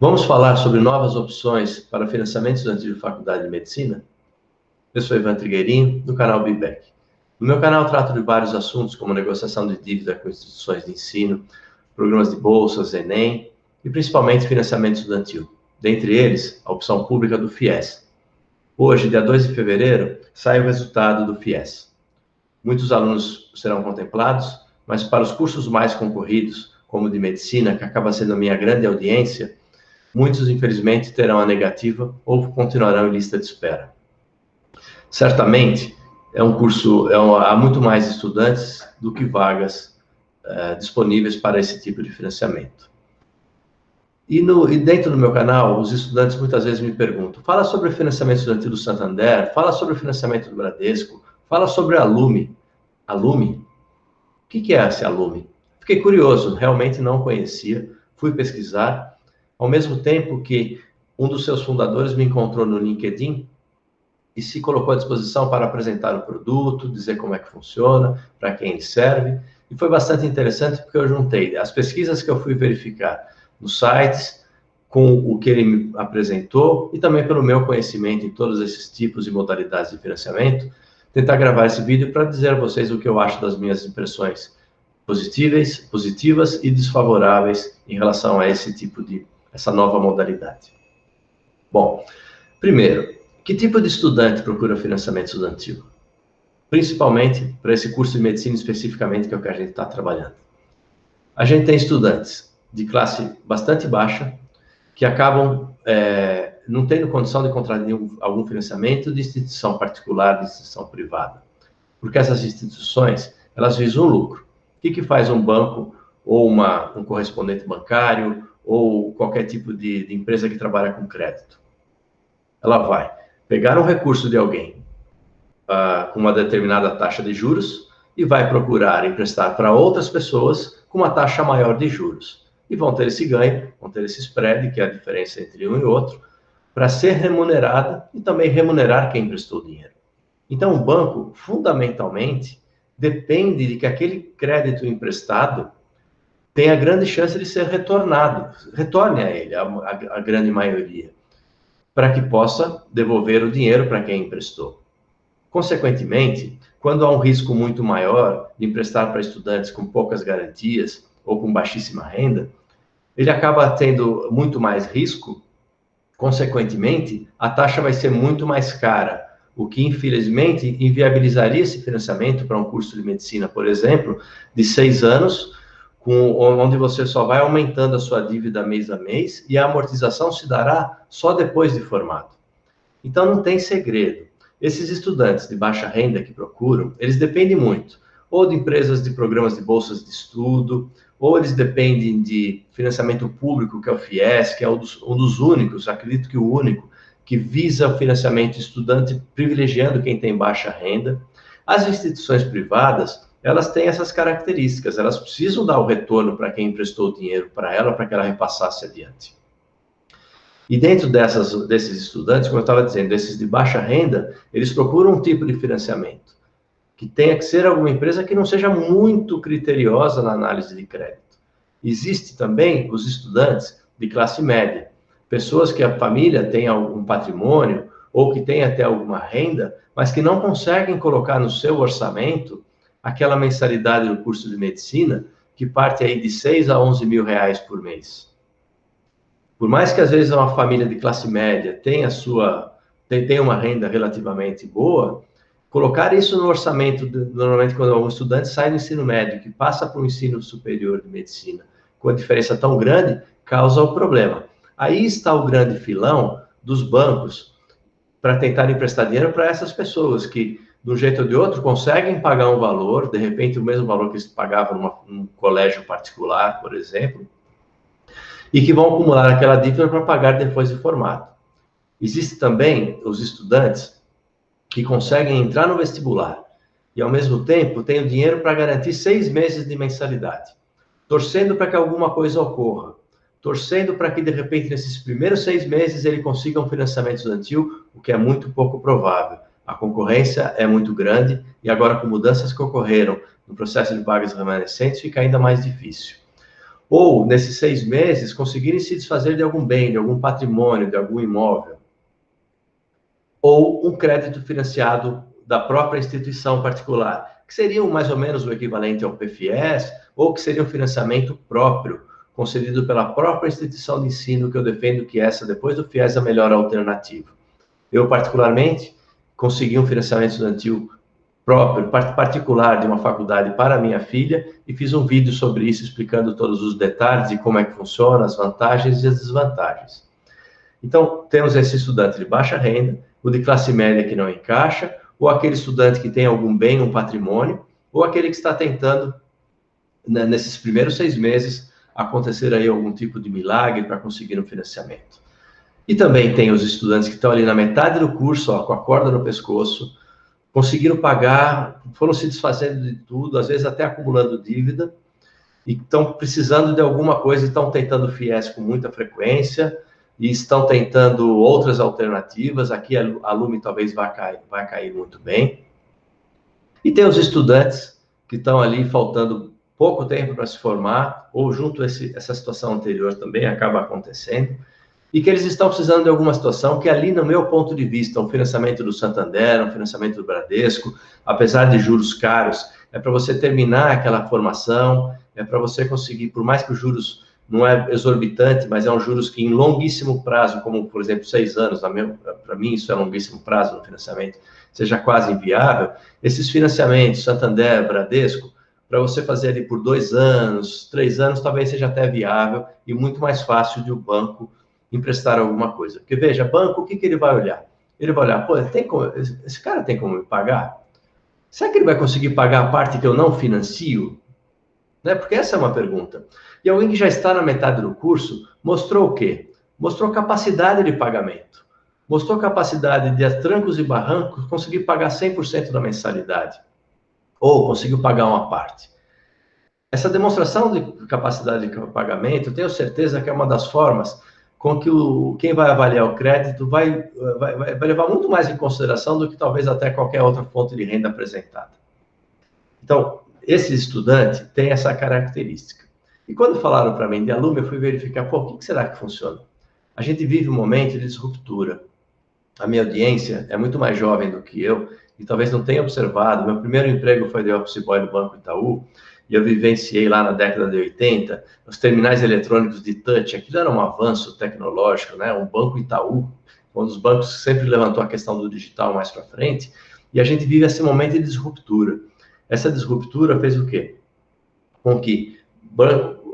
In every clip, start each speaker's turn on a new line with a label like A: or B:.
A: Vamos falar sobre novas opções para financiamento estudantil de faculdade de medicina? Eu sou Ivan Trigueirinho, do canal BIBEC. No meu canal trato de vários assuntos, como negociação de dívida com instituições de ensino, programas de bolsas, Enem e principalmente financiamento estudantil. Dentre eles, a opção pública do FIES. Hoje, dia 2 de fevereiro, sai o resultado do FIES. Muitos alunos serão contemplados, mas para os cursos mais concorridos, como o de medicina, que acaba sendo a minha grande audiência, muitos, infelizmente, terão a negativa ou continuarão em lista de espera. Certamente, há muito mais estudantes do que vagas disponíveis para esse tipo de financiamento. E dentro do meu canal, os estudantes muitas vezes me perguntam, fala sobre o financiamento estudantil do Santander, fala sobre o financiamento do Bradesco, fala sobre a Alume. Alume? O que é essa Alume? Fiquei curioso, realmente não conhecia, fui pesquisar, ao mesmo tempo que um dos seus fundadores me encontrou no LinkedIn e se colocou à disposição para apresentar o produto, dizer como é que funciona, para quem ele serve. E foi bastante interessante porque eu juntei as pesquisas que eu fui verificar nos sites, com o que ele me apresentou e também pelo meu conhecimento em todos esses tipos e modalidades de financiamento, tentar gravar esse vídeo para dizer a vocês o que eu acho das minhas impressões positivas e desfavoráveis em relação a essa nova modalidade. Bom, primeiro, que tipo de estudante procura financiamento estudantil? Principalmente para esse curso de medicina especificamente, que é o que a gente está trabalhando. A gente tem estudantes de classe bastante baixa, que acabam não tendo condição de contratar algum financiamento de instituição particular, de instituição privada. Porque essas instituições, elas visam lucro. O que faz um banco, ou um correspondente bancário, ou qualquer tipo de empresa que trabalha com crédito? Ela vai pegar um recurso de alguém com uma determinada taxa de juros e vai procurar emprestar para outras pessoas com uma taxa maior de juros. E vão ter esse ganho, vão ter esse spread, que é a diferença entre um e outro, para ser remunerada e também remunerar quem emprestou o dinheiro. Então, o banco, fundamentalmente, depende de que aquele crédito emprestado tenha grande chance de ser retornado, retorne a ele, a grande maioria, para que possa devolver o dinheiro para quem emprestou. Consequentemente, quando há um risco muito maior de emprestar para estudantes com poucas garantias ou com baixíssima renda, ele acaba tendo muito mais risco, consequentemente, a taxa vai ser muito mais cara, o que, infelizmente, inviabilizaria esse financiamento para um curso de medicina, por exemplo, de 6 anos, onde você só vai aumentando a sua dívida mês a mês e a amortização se dará só depois de formado. Então, não tem segredo. Esses estudantes de baixa renda que procuram, eles dependem muito, ou de empresas de programas de bolsas de estudo, ou eles dependem de financiamento público, que é o FIES, que é um dos únicos, acredito que o único, que visa o financiamento estudante, privilegiando quem tem baixa renda. As instituições privadas, elas têm essas características, elas precisam dar o retorno para quem emprestou o dinheiro para ela, para que ela repassasse adiante. E dentro desses estudantes, como eu estava dizendo, desses de baixa renda, eles procuram um tipo de financiamento que tenha que ser alguma empresa que não seja muito criteriosa na análise de crédito. Existe também os estudantes de classe média, pessoas que a família tem algum patrimônio ou que tem até alguma renda, mas que não conseguem colocar no seu orçamento aquela mensalidade do curso de medicina que parte aí de 6 a 11 mil reais por mês. Por mais que às vezes uma família de classe média tenha uma renda relativamente boa, colocar isso no orçamento, normalmente quando um estudante sai do ensino médio, que passa para o ensino superior de medicina, com a diferença tão grande, causa o problema. Aí está o grande filão dos bancos para tentar emprestar dinheiro para essas pessoas que, de um jeito ou de outro, conseguem pagar um valor, de repente o mesmo valor que eles pagavam num colégio particular, por exemplo, e que vão acumular aquela dívida para pagar depois de formado. Existem também os estudantes que conseguem entrar no vestibular e, ao mesmo tempo, têm o dinheiro para garantir 6 meses de mensalidade, torcendo para que alguma coisa ocorra, torcendo para que, de repente, nesses primeiros 6 meses, ele consiga um financiamento estudantil, o que é muito pouco provável. A concorrência é muito grande e agora, com mudanças que ocorreram no processo de vagas remanescentes, fica ainda mais difícil. ou, nesses 6 meses, conseguirem se desfazer de algum bem, de algum patrimônio, de algum imóvel, ou um crédito financiado da própria instituição particular, que seria mais ou menos o equivalente ao PFIES, ou que seria um financiamento próprio, concedido pela própria instituição de ensino, que eu defendo que essa, depois do FIES, é a melhor alternativa. Eu, particularmente, consegui um financiamento estudantil próprio, particular, de uma faculdade para minha filha, e fiz um vídeo sobre isso, explicando todos os detalhes de como é que funciona, as vantagens e as desvantagens. Então, temos esse estudante de baixa renda, o de classe média que não encaixa, ou aquele estudante que tem algum bem, um patrimônio, ou aquele que está tentando, nesses primeiros 6 meses, acontecer aí algum tipo de milagre para conseguir um financiamento. E também tem os estudantes que estão ali na metade do curso, ó, com a corda no pescoço, conseguiram pagar, foram se desfazendo de tudo, às vezes até acumulando dívida, e estão precisando de alguma coisa, estão tentando FIES com muita frequência, e estão tentando outras alternativas. Aqui a Lume talvez vai cair muito bem. E tem os estudantes que estão ali faltando pouco tempo para se formar, ou junto a essa situação anterior também acaba acontecendo, e que eles estão precisando de alguma situação que ali, no meu ponto de vista, um financiamento do Santander, um financiamento do Bradesco, apesar de juros caros, é para você terminar aquela formação, é para você conseguir, por mais que os juros não é exorbitante, mas é um juros que em longuíssimo prazo, como, por exemplo, 6 anos, para mim isso é longuíssimo prazo no financiamento, seja quase inviável, esses financiamentos, Santander, Bradesco, para você fazer ali por 2 anos, 3 anos, talvez seja até viável e muito mais fácil de o banco emprestar alguma coisa. Porque, veja, banco, o que ele vai olhar? Ele vai olhar, pô, esse cara tem como me pagar? Será que ele vai conseguir pagar a parte que eu não financio? Né? Porque essa é uma pergunta. E alguém que já está na metade do curso mostrou o quê? Mostrou capacidade de pagamento. Mostrou capacidade de, a trancos e barrancos, conseguir pagar 100% da mensalidade. Ou conseguiu pagar uma parte. Essa demonstração de capacidade de pagamento, eu tenho certeza que é uma das formas com que quem vai avaliar o crédito vai levar muito mais em consideração do que talvez até qualquer outra fonte de renda apresentada. Então, esse estudante tem essa característica. E quando falaram para mim de aluno, eu fui verificar, pô, o que será que funciona? A gente vive um momento de disruptura. A minha audiência é muito mais jovem do que eu e talvez não tenha observado. Meu primeiro emprego foi de office boy no Banco Itaú, e eu vivenciei lá na década de 80, os terminais eletrônicos de touch. Aquilo era um avanço tecnológico, né? Um Banco Itaú, um dos bancos que sempre levantou a questão do digital mais para frente, e a gente vive esse momento de disruptura. Essa disruptura fez o quê? Com que,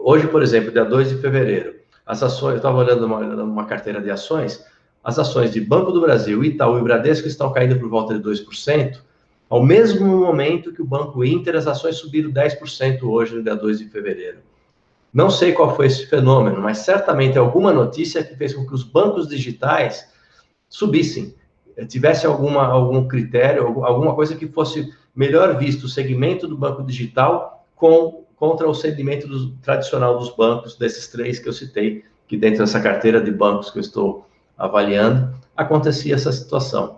A: hoje, por exemplo, dia 2 de fevereiro, as ações, eu estava olhando uma carteira de ações, as ações de Banco do Brasil, Itaú e Bradesco estão caindo por volta de 2%, ao mesmo momento que o Banco Inter, as ações subiram 10% hoje, no dia 2 de fevereiro. Não sei qual foi esse fenômeno, mas certamente alguma notícia que fez com que os bancos digitais subissem, tivesse algum critério, alguma coisa que fosse melhor visto o segmento do banco digital contra o segmento tradicional dos bancos, desses 3 que eu citei, que dentro dessa carteira de bancos que eu estou avaliando, acontecia essa situação.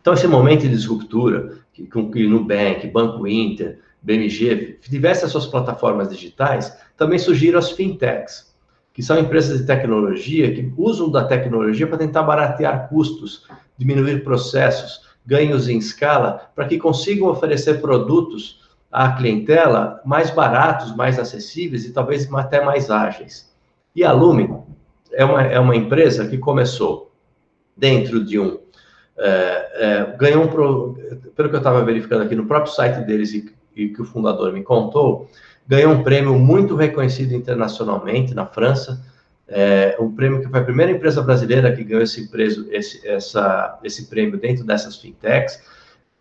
A: Então, esse momento de disruptura, com que Nubank, Banco Inter, BMG, tivesse as suas plataformas digitais, também surgiram as fintechs, que são empresas de tecnologia que usam da tecnologia para tentar baratear custos, diminuir processos, ganhos em escala, para que consigam oferecer produtos à clientela mais baratos, mais acessíveis e talvez até mais ágeis. E a Lume é uma empresa que começou dentro de ganhou pelo que eu estava verificando aqui no próprio site deles e que o fundador me contou, ganhou um prêmio muito reconhecido internacionalmente na França, um prêmio que foi a primeira empresa brasileira que ganhou esse prêmio dentro dessas fintechs.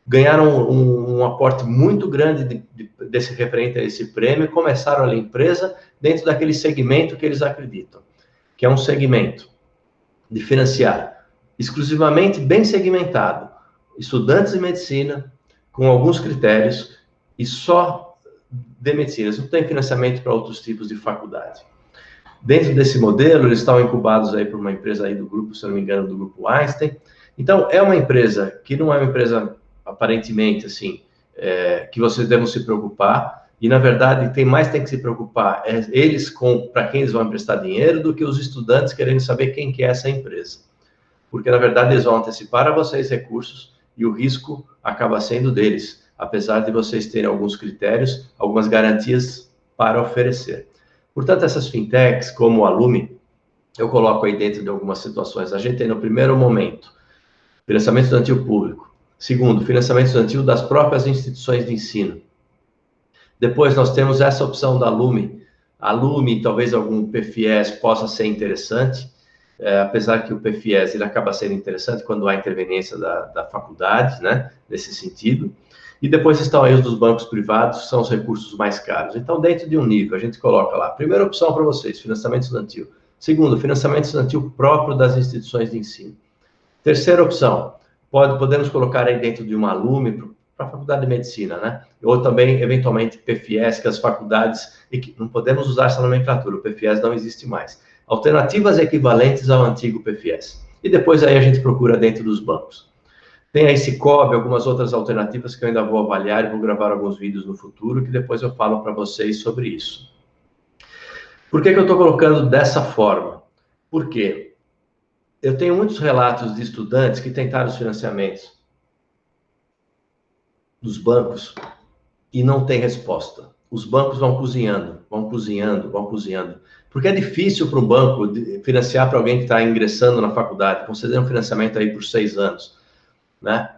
A: Ganharam um aporte muito grande desse referente a esse prêmio e começaram a empresa dentro daquele segmento que eles acreditam, que é um segmento de financiar exclusivamente bem segmentado, estudantes de medicina, com alguns critérios, e só de medicina, não tem financiamento para outros tipos de faculdade. Dentro desse modelo, eles estão incubados aí por uma empresa aí do grupo, se não me engano, do grupo Einstein. Então, é uma empresa que não é uma empresa, aparentemente, assim, que vocês devem se preocupar. E, na verdade, quem mais tem que se preocupar é eles para quem eles vão emprestar dinheiro do que os estudantes querendo saber quem que é essa empresa. Porque, na verdade, eles vão antecipar a vocês recursos e o risco acaba sendo deles, apesar de vocês terem alguns critérios, algumas garantias para oferecer. Portanto, essas fintechs, como a Lume, eu coloco aí dentro de algumas situações. A gente tem, no primeiro momento, financiamento estudantil público. Segundo, financiamento estudantil das próprias instituições de ensino. Depois nós temos essa opção da Lume. A Lume, talvez algum PFIES possa ser interessante, apesar que o PFIES ele acaba sendo interessante quando há interveniência da faculdade, né, nesse sentido. E depois estão aí os dos bancos privados, que são os recursos mais caros. Então, dentro de um nível, a gente coloca lá, primeira opção para vocês, financiamento estudantil. Segundo, financiamento estudantil próprio das instituições de ensino. Terceira opção, podemos colocar aí dentro de uma Lume para a faculdade de medicina, né? Ou também, eventualmente, PFIES, que as faculdades, não podemos usar essa nomenclatura, o PFIES não existe mais. Alternativas equivalentes ao antigo PFIES. E depois aí a gente procura dentro dos bancos. Tem aí Sicoob, algumas outras alternativas que eu ainda vou avaliar e vou gravar alguns vídeos no futuro, que depois eu falo para vocês sobre isso. Por que eu estou colocando dessa forma? Porque eu tenho muitos relatos de estudantes que tentaram os financiamentos dos bancos e não tem resposta. Os bancos vão cozinhando, vão cozinhando, vão cozinhando. Porque é difícil para um banco financiar para alguém que está ingressando na faculdade, conceder um financiamento aí por 6 anos, né?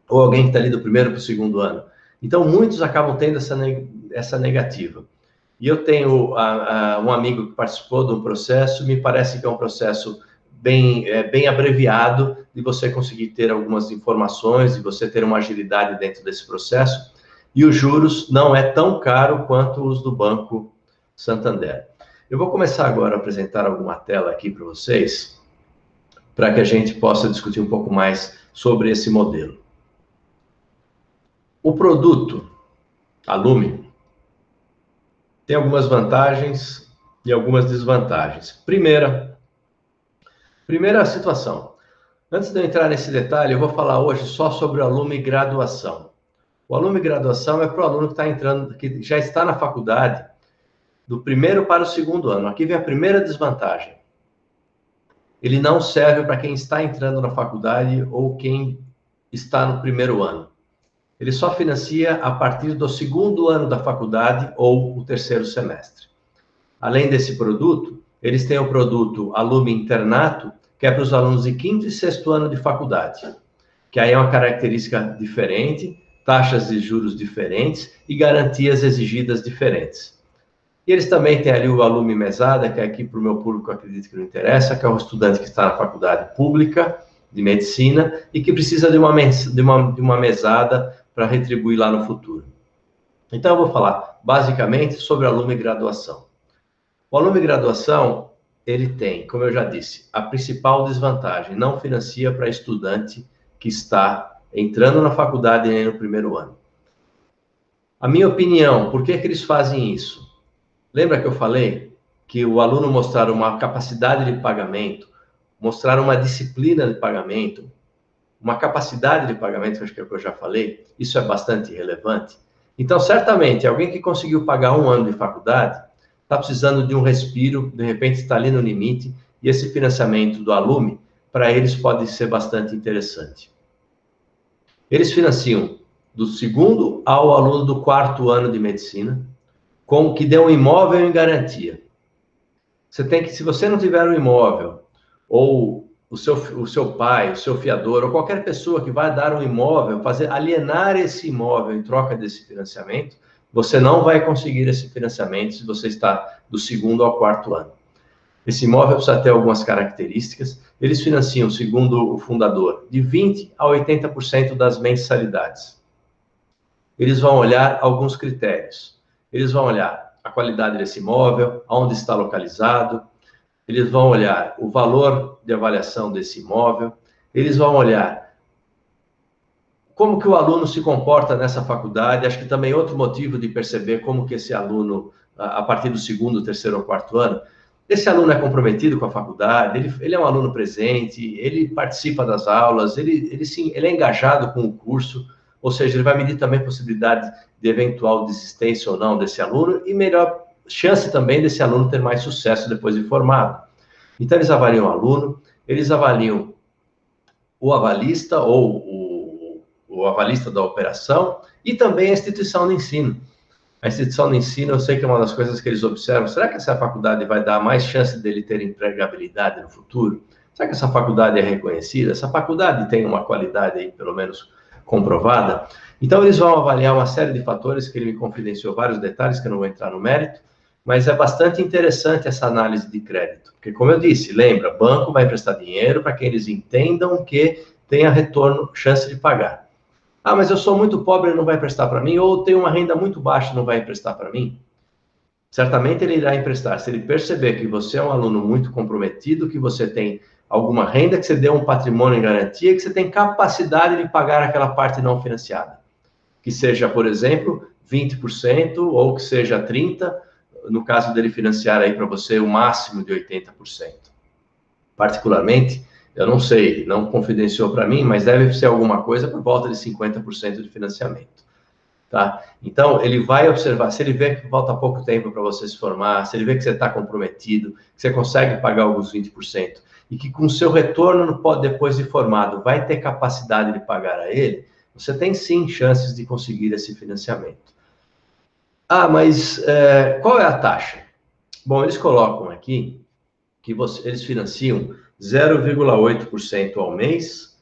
A: Ou alguém que está ali do primeiro para o segundo ano. Então, muitos acabam tendo essa negativa. E eu tenho um amigo que participou de um processo, me parece que é um processo bem abreviado, de você conseguir ter algumas informações, de você ter uma agilidade dentro desse processo, e os juros não é tão caro quanto os do Banco Santander. Eu vou começar agora a apresentar alguma tela aqui para vocês, para que a gente possa discutir um pouco mais sobre esse modelo. O produto, a Lume, tem algumas vantagens e algumas desvantagens. Primeira situação. Antes de eu entrar nesse detalhe, eu vou falar hoje só sobre o Alume Graduação. O Alume Graduação é para o aluno que está entrando, que já está na faculdade, do primeiro para o segundo ano. Aqui vem a primeira desvantagem. Ele não serve para quem está entrando na faculdade ou quem está no primeiro ano. Ele só financia a partir do segundo ano da faculdade ou o terceiro semestre. Além desse produto, eles têm o produto Alume Internato, que é para os alunos de quinto e sexto ano de faculdade, que aí é uma característica diferente, taxas de juros diferentes e garantias exigidas diferentes. E eles também têm ali o Alume Mesada, que é aqui para o meu público, acredito que não interessa, que é um estudante que está na faculdade pública de medicina e que precisa de uma mesada para retribuir lá no futuro. Então, eu vou falar basicamente sobre o Alume Graduação. O Alume Graduação, ele tem, como eu já disse, a principal desvantagem, não financia para estudante que está entrando na faculdade nem no primeiro ano. A minha opinião, por que eles fazem isso? Lembra que eu falei que o aluno mostrar uma capacidade de pagamento, mostrar uma disciplina de pagamento, uma capacidade de pagamento, acho que é o que eu já falei, isso é bastante relevante. Então, certamente, alguém que conseguiu pagar 1 ano de faculdade está precisando de um respiro, de repente está ali no limite, e esse financiamento do Alume, para eles pode ser bastante interessante. Eles financiam do segundo ao aluno do 4º ano de medicina, com que dê um imóvel em garantia. Se você não tiver um imóvel, ou o seu pai, o seu fiador, ou qualquer pessoa que vai dar um imóvel, alienar esse imóvel em troca desse financiamento, você não vai conseguir esse financiamento se você está do 2º ao 4º ano. Esse imóvel precisa ter algumas características. Eles financiam, segundo o fundador, de 20% a 80% das mensalidades. Eles vão olhar alguns critérios. Eles vão olhar a qualidade desse imóvel, onde está localizado, eles vão olhar o valor de avaliação desse imóvel, eles vão olhar como que o aluno se comporta nessa faculdade. Acho que também outro motivo de perceber como que esse aluno, a partir do 2º, 3º ou 4º ano, esse aluno é comprometido com a faculdade, ele é um aluno presente, ele participa das aulas, ele é engajado com o curso, ou seja, ele vai medir também a possibilidade de eventual desistência ou não desse aluno e melhor chance também desse aluno ter mais sucesso depois de formado. Então, eles avaliam o aluno, eles avaliam o avalista ou o avalista da operação e também a instituição de ensino. A instituição de ensino, eu sei que é uma das coisas que eles observam. Será que essa faculdade vai dar mais chance dele ter empregabilidade no futuro? Será que essa faculdade é reconhecida? Essa faculdade tem uma qualidade aí, pelo menos, comprovada? Então, eles vão avaliar uma série de fatores que ele me confidenciou, vários detalhes que eu não vou entrar no mérito, mas é bastante interessante essa análise de crédito. Porque, como eu disse, lembra, banco vai emprestar dinheiro para que eles entendam que tenha retorno, chance de pagar. Ah, mas eu sou muito pobre, ele não vai emprestar para mim, ou tenho uma renda muito baixa, não vai emprestar para mim? Certamente ele irá emprestar. Se ele perceber que você é um aluno muito comprometido, que você tem alguma renda, que você deu um patrimônio em garantia, que você tem capacidade de pagar aquela parte não financiada. Que seja, por exemplo, 20% ou que seja 30%, no caso dele financiar aí para você o máximo de 80%. Particularmente, eu não sei, não confidenciou para mim, mas deve ser alguma coisa por volta de 50% de financiamento, tá? Então, ele vai observar, se ele vê que falta pouco tempo para você se formar, se ele vê que você está comprometido, que você consegue pagar alguns 20%, e que com o seu retorno, depois de formado, vai ter capacidade de pagar a ele, você tem sim chances de conseguir esse financiamento. Ah, mas qual é a taxa? Bom, eles colocam aqui que eles financiam 0,8% ao mês,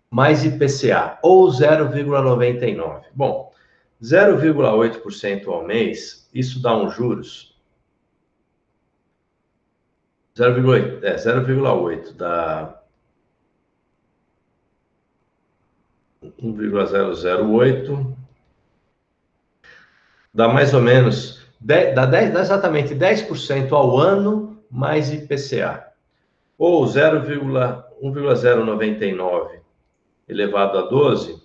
A: mais IPCA, ou 0,99%. Bom, 0,8% ao mês, isso dá uns juros. 0,8 dá 1,008, dá mais ou menos, dá exatamente 10% ao ano, mais IPCA. Ou 1,099 elevado a 12,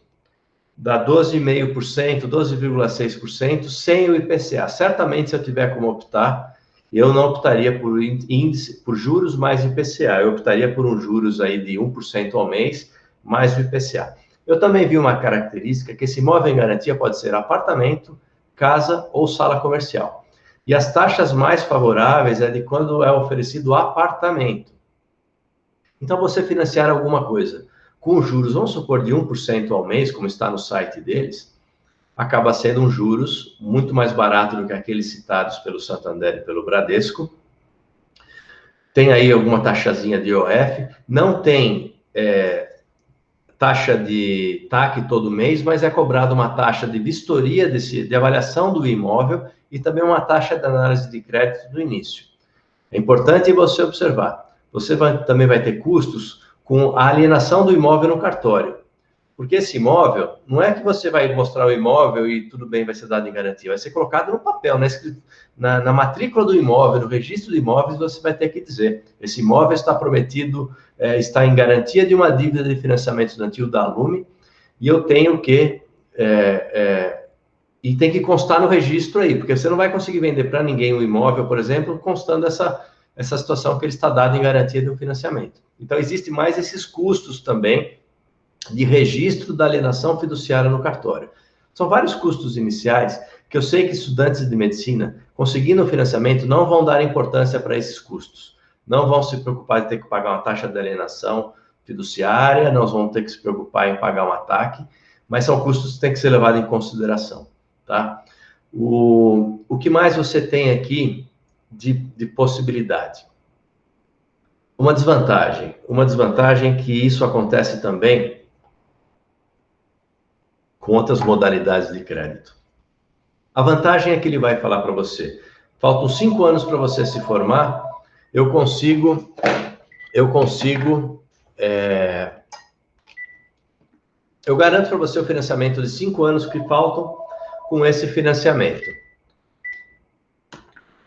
A: dá 12,5%, 12,6% sem o IPCA. Certamente, se eu tiver como optar, eu não optaria por índice, por juros mais IPCA. Eu optaria por um juros aí de 1% ao mês, mais o IPCA. Eu também vi uma característica que esse imóvel em garantia pode ser apartamento, casa ou sala comercial. E as taxas mais favoráveis é de quando é oferecido apartamento. Então, você financiar alguma coisa com juros, vamos supor, de 1% ao mês, como está no site deles, acaba sendo um juros muito mais barato do que aqueles citados pelo Santander e pelo Bradesco. Tem aí alguma taxazinha de IOF, não tem taxa de TAC todo mês, mas é cobrada uma taxa de vistoria de avaliação do imóvel e também uma taxa de análise de crédito do início. É importante você observar. Você também vai ter custos com a alienação do imóvel no cartório. Porque esse imóvel, não é que você vai mostrar o imóvel e tudo bem, vai ser dado em garantia, vai ser colocado no papel, na matrícula do imóvel, no registro de imóveis, você vai ter que dizer, esse imóvel está prometido, está em garantia de uma dívida de financiamento estudantil da Alume, e eu tenho que... e tem que constar no registro aí, porque você não vai conseguir vender para ninguém um imóvel, por exemplo, constando essa situação que ele está dado em garantia de um financiamento. Então, existem mais esses custos também de registro da alienação fiduciária no cartório. São vários custos iniciais que eu sei que estudantes de medicina, conseguindo o financiamento, não vão dar importância para esses custos. Não vão se preocupar de ter que pagar uma taxa de alienação fiduciária, não vão ter que se preocupar em pagar um ataque, mas são custos que têm que ser levados em consideração, tá? O que mais você tem aqui de possibilidade? Uma desvantagem que isso acontece também com outras modalidades de crédito. A vantagem é que ele vai falar para você, faltam 5 anos para você se formar, eu garanto para você o financiamento de 5 anos que faltam com esse financiamento.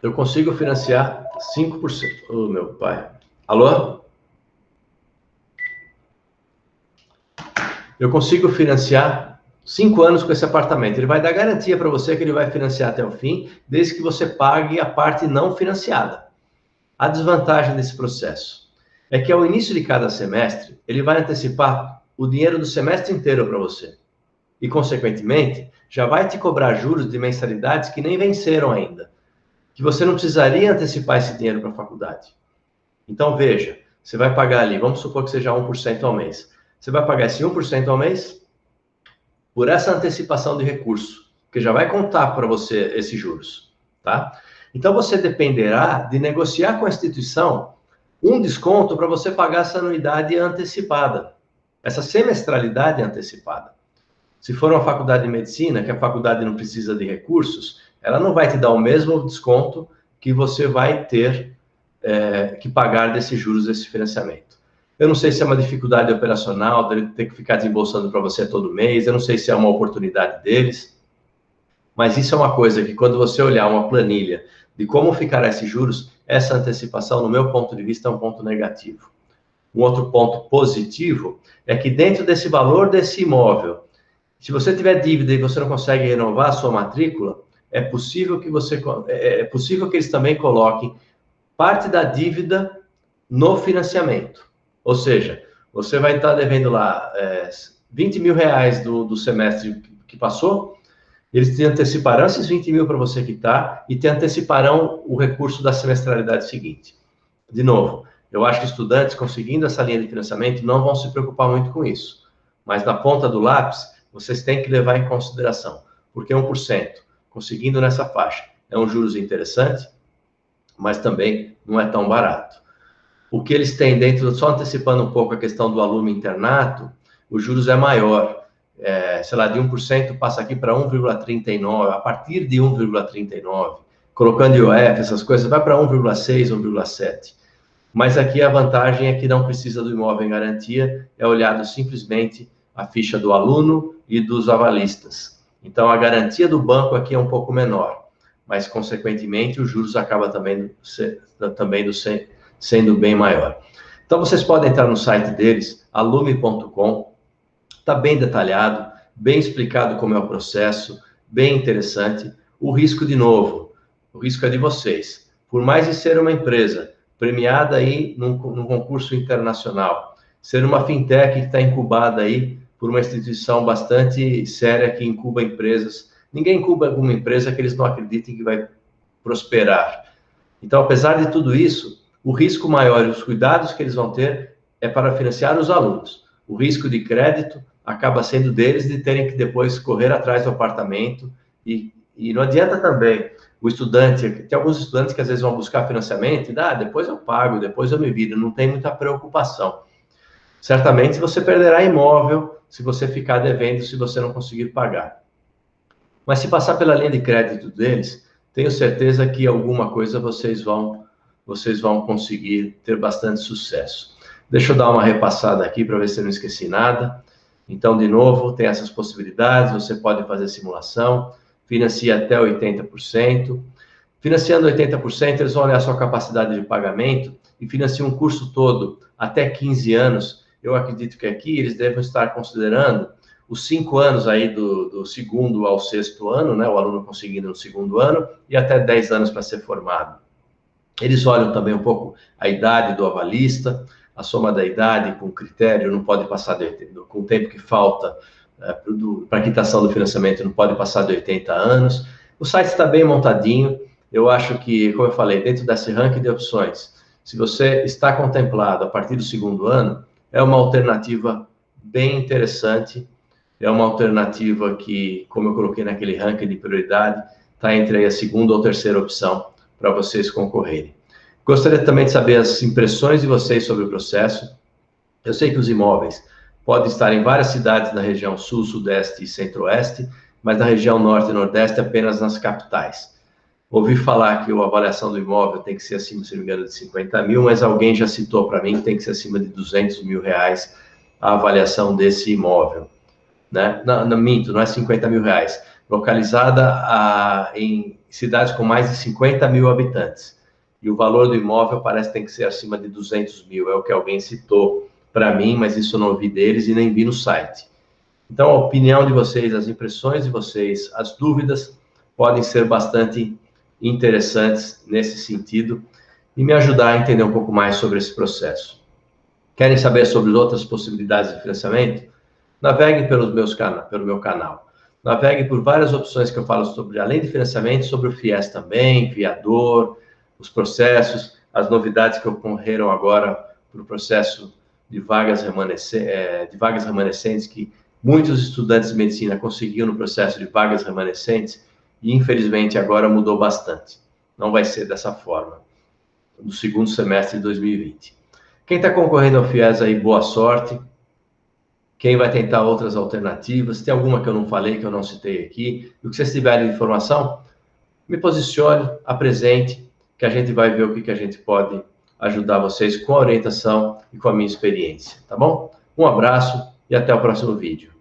A: Eu consigo financiar 5%. Oh, meu pai. Alô? Eu consigo financiar 5 anos com esse apartamento. Ele vai dar garantia para você que ele vai financiar até o fim, desde que você pague a parte não financiada. A desvantagem desse processo é que ao início de cada semestre, ele vai antecipar o dinheiro do semestre inteiro para você. E, consequentemente, já vai te cobrar juros de mensalidades que nem venceram ainda, que você não precisaria antecipar esse dinheiro para a faculdade. Então, veja, você vai pagar ali, vamos supor que seja 1% ao mês. Você vai pagar esse 1% ao mês por essa antecipação de recurso, que já vai contar para você esses juros, tá? Então, você dependerá de negociar com a instituição um desconto para você pagar essa anuidade antecipada, essa semestralidade antecipada. Se for uma faculdade de medicina, que a faculdade não precisa de recursos, ela não vai te dar o mesmo desconto que você vai ter que pagar desses juros desse financiamento. Eu não sei se é uma dificuldade operacional, dele ter que ficar desembolsando para você todo mês, eu não sei se é uma oportunidade deles, mas isso é uma coisa que quando você olhar uma planilha de como ficará esses juros, essa antecipação, no meu ponto de vista, é um ponto negativo. Um outro ponto positivo é que dentro desse valor desse imóvel, se você tiver dívida e você não consegue renovar a sua matrícula, é possível que eles também coloquem parte da dívida no financiamento. Ou seja, você vai estar devendo lá 20 mil reais do semestre que passou, eles te anteciparão esses 20 mil para você quitar e te anteciparão o recurso da semestralidade seguinte. De novo, eu acho que estudantes conseguindo essa linha de financiamento não vão se preocupar muito com isso. Mas na ponta do lápis, vocês têm que levar em consideração, porque 1%, conseguindo nessa faixa, é um juros interessante, mas também não é tão barato. O que eles têm dentro, só antecipando um pouco a questão do aluno internato, os juros é maior. Sei lá, de 1% passa aqui para 1,39%, a partir de 1,39%, colocando IOF, essas coisas, vai para 1,6%, 1,7%. Mas aqui a vantagem é que não precisa do imóvel em garantia, é olhado simplesmente a ficha do aluno e dos avalistas. Então, a garantia do banco aqui é um pouco menor, mas, consequentemente, os juros acabam também sendo bem maior. Então, vocês podem entrar no site deles, alume.com, está bem detalhado, bem explicado como é o processo, bem interessante. O risco, de novo, o risco é de vocês. Por mais de ser uma empresa premiada aí num concurso internacional, ser uma fintech que está incubada aí por uma instituição bastante séria que incuba empresas. Ninguém incuba alguma empresa que eles não acreditem que vai prosperar. Então, apesar de tudo isso, o risco maior e os cuidados que eles vão ter é para financiar os alunos. O risco de crédito acaba sendo deles de terem que depois correr atrás do apartamento e não adianta também o estudante, tem alguns estudantes que às vezes vão buscar financiamento e depois eu pago, depois eu me viro, não tem muita preocupação. Certamente você perderá imóvel se você ficar devendo, se você não conseguir pagar. Mas se passar pela linha de crédito deles, tenho certeza que alguma coisa vocês vão conseguir ter bastante sucesso. Deixa eu dar uma repassada aqui para ver se eu não esqueci nada. Então, de novo, tem essas possibilidades, você pode fazer simulação, financia até 80%. Financiando 80%, eles vão olhar a sua capacidade de pagamento e financiam um curso todo até 15 anos. Eu acredito que aqui eles devem estar considerando os 5 anos aí do segundo ao sexto ano, né? O aluno conseguindo no segundo ano e até 10 anos para ser formado. Eles olham também um pouco a idade do avalista, a soma da idade com critério não pode passar com o tempo que falta para a quitação do financiamento, não pode passar de 80 anos. O site está bem montadinho. Eu acho que, como eu falei, dentro desse ranking de opções, se você está contemplado a partir do segundo ano, é uma alternativa bem interessante, é uma alternativa que, como eu coloquei naquele ranking de prioridade, está entre aí a segunda ou terceira opção para vocês concorrerem. Gostaria também de saber as impressões de vocês sobre o processo. Eu sei que os imóveis podem estar em várias cidades na região sul, sudeste e centro-oeste, mas na região norte e nordeste apenas nas capitais. Ouvi falar que a avaliação do imóvel tem que ser acima, se não me engano, de 50 mil, mas alguém já citou para mim que tem que ser acima de 200 mil reais a avaliação desse imóvel. Né? Não, minto, não é 50 mil reais. Localizada em cidades com mais de 50 mil habitantes. E o valor do imóvel parece que tem que ser acima de 200 mil, é o que alguém citou para mim, mas isso eu não ouvi deles e nem vi no site. Então, a opinião de vocês, as impressões de vocês, as dúvidas podem ser bastante interessantes nesse sentido e me ajudar a entender um pouco mais sobre esse processo. Querem saber sobre outras possibilidades de financiamento? Naveguem pelo meu canal. Navegue por várias opções que eu falo sobre, além de financiamento, sobre o FIES também, fiador, os processos, as novidades que ocorreram agora para o processo de vagas remanescentes, que muitos estudantes de medicina conseguiram no processo de vagas remanescentes, e infelizmente agora mudou bastante. Não vai ser dessa forma, no segundo semestre de 2020. Quem está concorrendo ao FIES aí, boa sorte. Quem vai tentar outras alternativas, tem alguma que eu não falei, que eu não citei aqui, e o que vocês tiverem de informação, me posicione, apresente, que a gente vai ver o que a gente pode ajudar vocês com a orientação e com a minha experiência, tá bom? Um abraço e até o próximo vídeo.